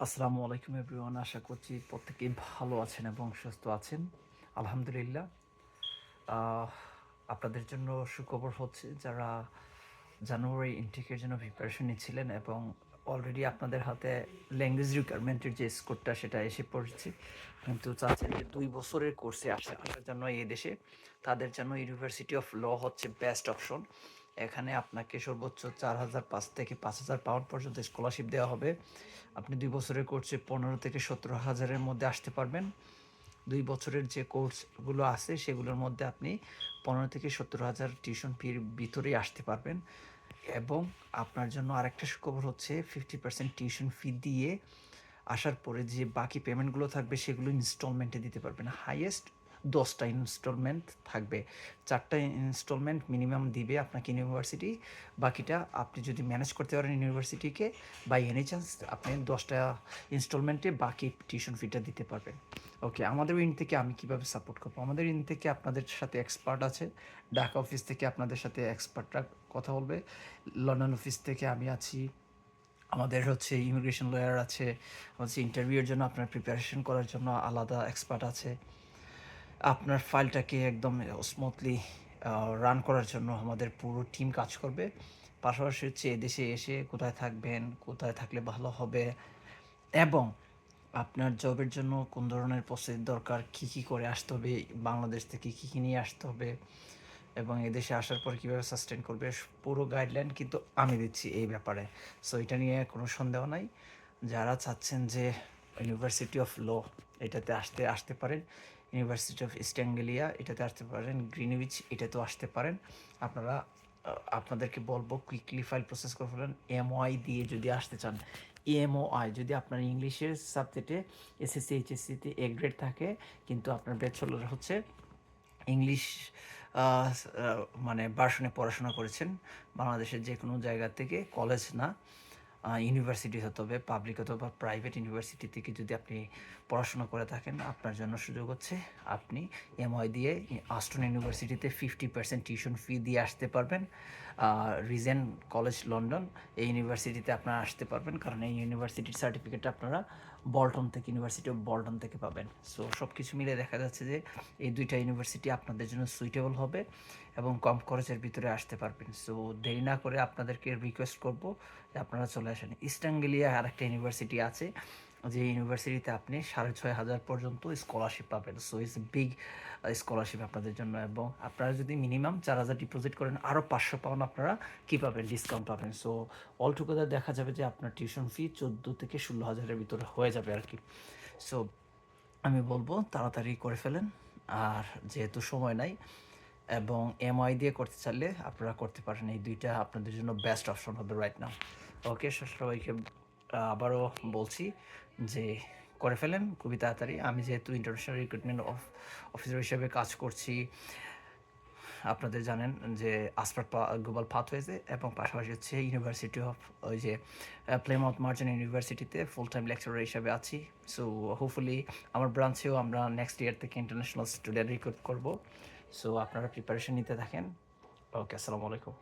আসসালামু আলাইকুম এভরিওয়ান। আশা করছি প্রত্যেকেই ভালো আছেন এবং সুস্থ আছেন। আলহামদুলিল্লাহ। আহ, আপনাদের জন্য সুখবর হচ্ছে যারা জানুয়ারি ইনটেকের জন্য প্রিপারেশন নিচ্ছিলেন এবং অলরেডি আপনাদের হাতে ল্যাঙ্গুয়েজ রিকোয়ারমেন্টের যে স্কোরটা সেটা এসে পড়েছে, কিন্তু চাচ্ছেন যে 2 বছরের কোর্সে আসার জন্য এই দেশে, তাদের জন্য ইউনিভার্সিটি অফ ল হচ্ছে বেস্ট অপশন। এখানে আপনাকে সর্বোচ্চ 4,500 থেকে 5,000 পাউন্ড পর্যন্ত স্কলারশিপ দেওয়া হবে। আপনি 2 বছরের কোর্সে 15 থেকে 17 হাজারের মধ্যে আসতে পারবেন। 2 বছরের যে কোর্সগুলো আছে সেগুলোর মধ্যে আপনি 15 থেকে 17 হাজার টিউশন ফির ভিতরেই আসতে পারবেন। এবং আপনার জন্য আরেকটা সুখবর হচ্ছে 50% টিউশন ফি দিয়ে আসার পরে যে বাকি পেমেন্টগুলো থাকবে সেগুলো ইনস্টলমেন্টে দিতে পারবেন। হাইয়েস্ট 10টা ইনস্টলমেন্ট থাকবে, 4টা ইনস্টলমেন্ট মিনিমাম দিবে আপনাকে ইউনিভার্সিটি। বাকিটা আপনি যদি ম্যানেজ করতে পারেন ইউনিভার্সিটিকে, বাই এনি চান্স আপনি 10টা ইনস্টলমেন্টে বাকি টিউশন ফিটা দিতে পারবেন। ওকে, আমাদের ইন থেকে আমি কিভাবে সাপোর্ট করবো? আমাদের ইন থেকে আপনাদের সাথে এক্সপার্ট আছে। ঢাকা অফিস থেকে আপনাদের সাথে এক্সপার্টরা কথা বলবে। লন্ডন অফিস থেকে আমি আছি। আমাদের হচ্ছে ইমিগ্রেশন লয়ার আছে, হচ্ছে ইন্টারভিউয়ের জন্য আপনার প্রিপারেশন করার জন্য আলাদা এক্সপার্ট আছে। আপনার ফাইলটাকে একদম স্মুথলি রান করার জন্য আমাদের পুরো টিম কাজ করবে। পাশাপাশি হচ্ছে এদেশে এসে কোথায় থাকবেন, কোথায় থাকলে ভালো হবে, এবং আপনার জবের জন্য কোন ধরনের প্রসেস দরকার, কী কী করে আসতে হবে, বাংলাদেশ থেকে কী কী নিয়ে আসতে হবে, এবং এদেশে আসার পর কীভাবে সাস্টেন করবে, পুরো গাইডলাইন কিন্তু আমি দিচ্ছি এই ব্যাপারে। সো এটা নিয়ে কোনো সন্দেহ নাই। যারা চাচ্ছেন যে ইউনিভার্সিটি অফ ল এটাতে আসতে পারেন, ইউনিভার্সিটি অফ ইস্ট অ্যাঙ্গেলিয়া এটাতে আসতে পারেন, গ্রিনউইচ এটাতেও আসতে পারেন। আপনারা আপনাদেরকে বলবো কুইকলি ফাইল প্রসেস করে ফেলেন। এমওআই দিয়ে যদি আসতে চান, এমওআই যদি আপনার ইংলিশের সাবজেক্টে এসএসসি এইচএসসিতে এ গ্রেড থাকে, কিন্তু আপনার ব্যাচেলর হচ্ছে ইংলিশ মানে ভার্সনে পড়াশোনা করেছেন, বাংলাদেশের যে কোনো জায়গা থেকে, কলেজ না ইউনিভার্সিটি হতে হবে, পাবলিক অথবা প্রাইভেট ইউনিভার্সিটি থেকে যদি আপনি পড়াশোনা করে থাকেন, আপনার জন্য সুযোগ হচ্ছে আপনি এমওয়াই দিয়ে আস্টন ইউনিভার্সিটিতে 50% টিউশন ফি দিয়ে আসতে পারবেন। রিজেন কলেজ লন্ডন এই ইউনিভার্সিটিতে আপনারা আসতে পারবেন, কারণ এই ইউনিভার্সিটির সার্টিফিকেটটা আপনারা বল্টন থেকে, ইউনিভার্সিটি অফ বল্টন থেকে পাবেন। সো সব কিছু মিলে দেখা যাচ্ছে যে এই দুইটা ইউনিভার্সিটি আপনাদের জন্য সুইটেবল হবে এবং কম খরচের ভিতরে আসতে পারবেন। সো দেরি না করে আপনাদেরকে রিকোয়েস্ট করব যে আপনারা চলে আসেন। ইস্ট অ্যাঙ্গেলিয়া আর একটা ইউনিভার্সিটি আছে, যে ইউনিভার্সিটিতে আপনি 6,500 পর্যন্ত স্কলারশিপ পাবেন। সো ইটস বিগ স্কলারশিপ আপনাদের জন্য। এবং আপনারা যদি মিনিমাম 4,000 ডিপোজিট করেন, আরও 500 পাউন্ড আপনারা কী পাবেন, ডিসকাউন্ট পাবেন। সো অল টুগেদার দেখা যাবে যে আপনার টিউশন ফি 14 থেকে 16 হাজারের ভিতরে হয়ে যাবে আর কি। সো আমি বলবো তাড়াতাড়ি করে ফেলেন। আর যেহেতু সময় নাই এবং এমআই দিয়ে করতে চাইলে আপনারা করতে পারেন, এই দুইটা আপনাদের জন্য বেস্ট অপশন হবে রাইট নাও। ওকে, সবাইকে আবারও বলছি যে করে ফেলেন খুবই তাড়াতাড়ি। আমি যেহেতু ইন্টারন্যাশনাল রিক্রুটমেন্ট অফিসার হিসেবে কাজ করছি, আপনাদের জানেন যে আসপার গ্লোবাল পাথওয়েজে, এবং পাশাপাশি হচ্ছে ইউনিভার্সিটি অফ ওই যে প্লেমাউথ মার্চেন্ট ইউনিভার্সিটিতে ফুল টাইম লেকচারার হিসেবে আছি। সো হোপফুলি আমার ব্রাঞ্চেও আমরা নেক্সট ইয়ার থেকে ইন্টারন্যাশনাল স্টুডেন্ট রিক্রুট করব। সো আপনারা প্রিপারেশন নিতে থাকেন। ওকে, আসসালামু আলাইকুম।